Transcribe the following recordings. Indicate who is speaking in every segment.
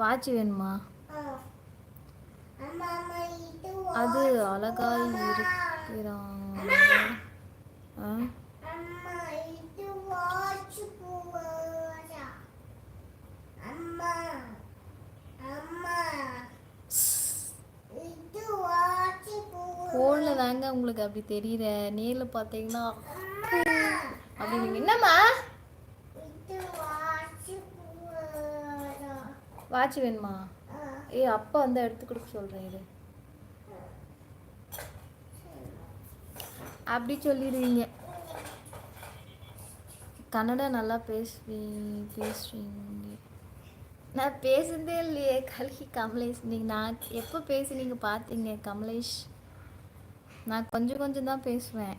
Speaker 1: Watch வேணுமா? அது அழகாய் இருக்கிறான். ஃபோனில் தாங்க உங்களுக்கு அப்படி தெரியல, நேரில் பார்த்தீங்கன்னா அப்படி. நீங்கள் என்னம்மா வாட்ச் வேணுமா? அப்பா வந்து எடுத்து கொடுக்க சொல்கிறேன். இது அப்படி சொல்லிடுவீங்க. கன்னடா நல்லா பேசுறீங்க. நான் பேசுனதே இல்லையே கல்கி கமலேஷ். நீங்கள் நான் எப்போ பேசுனீங்க பார்த்தீங்க கமலேஷ்? நான் கொஞ்சம் கொஞ்சம் தான் பேசுவேன்.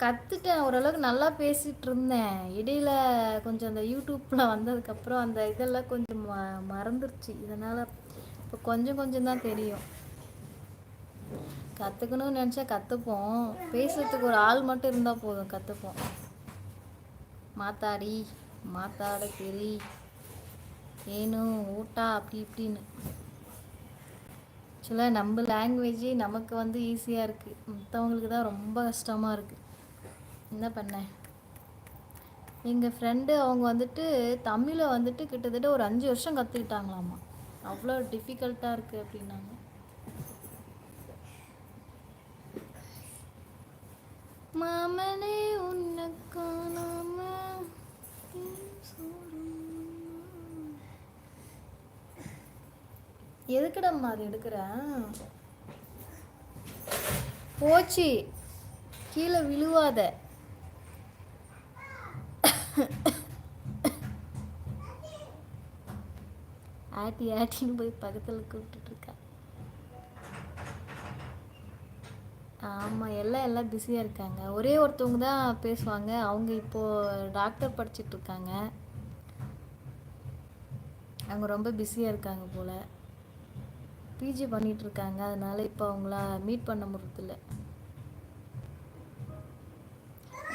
Speaker 1: கற்றுட்டேன், ஓரளவுக்கு நல்லா பேசிகிட்டு இருந்தேன். இடையில கொஞ்சம் அந்த யூடியூப்பில் வந்ததுக்கப்புறம் அந்த இதெல்லாம் கொஞ்சம் மறந்துருச்சு. இதனால் இப்போ கொஞ்சம் கொஞ்சம் தான் தெரியும். கற்றுக்கணும்னு நினச்சா கற்றுப்போம். பேசுறதுக்கு ஒரு ஆள் மட்டும் இருந்தால் போதும், கற்றுப்போம். மாத்தாட தெரி ஏனும் ஊட்டா அப்படி இப்படின்னு. ஆக்சுவலாக நம்ம லாங்குவேஜே நமக்கு வந்து ஈஸியாக இருக்குது, மற்றவங்களுக்கு தான் ரொம்ப கஷ்டமாக இருக்குது. என்ன பண்ணேன், எங்கள் ஃப்ரெண்டு அவங்க வந்துட்டு தமிழை வந்துட்டு கிட்டத்தட்ட ஒரு 5 வருஷம் கற்றுக்கிட்டாங்களாமா. அவ்வளோ டிஃபிகல்ட்டாக இருக்குது அப்படின்னாங்க. மாமனே உன்னக்கானாம எதுக்குடம்மா அது எடுக்கிறேன்? போச்சு, கீழே விழுவாத. ஆட்டின்னு போய் பக்கத்தில் கூப்பிட்டுருக்கா. ஆமாம், எல்லாம் பிஸியாக இருக்காங்க. ஒரே ஒருத்தவங்க தான் பேசுவாங்க. அவங்க இப்போது டாக்டர் படிச்சிட்ருக்காங்க. அவங்க ரொம்ப பிஸியாக இருக்காங்க போல். பிஜி பண்ணிகிட்ருக்காங்க. அதனால் இப்போ அவங்கள மீட் பண்ண முடியறதில்ல.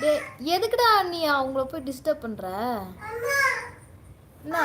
Speaker 1: டே, எதுக்குடா நீ அவங்கள போய் டிஸ்டர்ப் பண்ணுற? என்ன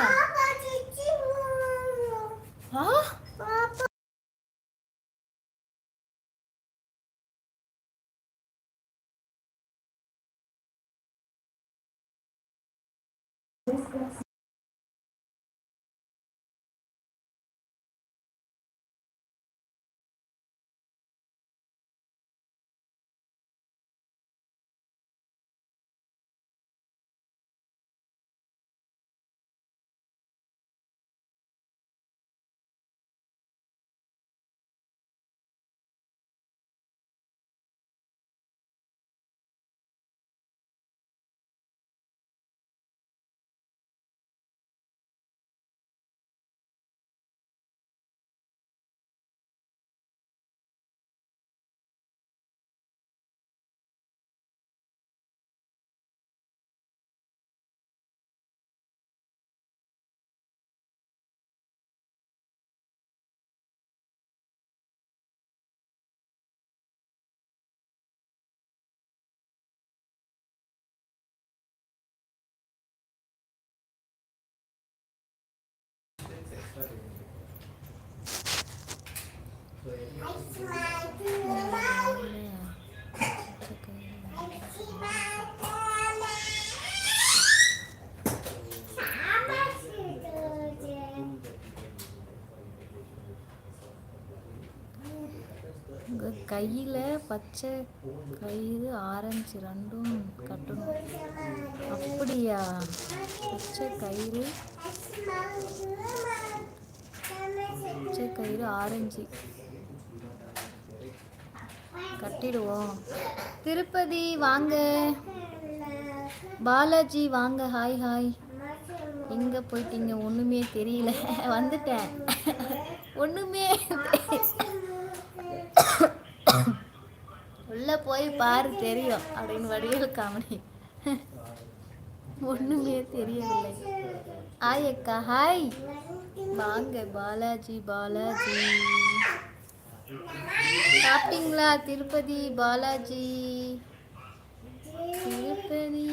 Speaker 1: உங்கள் கையில் பச்சை கயிறு ஆரஞ்சு ரெண்டும் கட்டணும். அப்படியா? பச்சை கயிறு ஆரஞ்சு கட்டிடுவோம். திருப்பதி வாங்க, பாலாஜி வாங்க. Hi hi. எங்கே போயிட்டீங்க? ஒன்றுமே தெரியல. வந்துட்டேன். ஒன்றுமே உள்ள போய் பாரு தெரியும் அப்படின்னு வடிவேல் காமெடி. ஒன்றுமே தெரியவில்லை. ஹாய் அக்கா. ஹாய் வாங்க. பாலாஜி சாப்பிட்டீங்களா? திருப்பதி பாலாஜி, திருப்பதி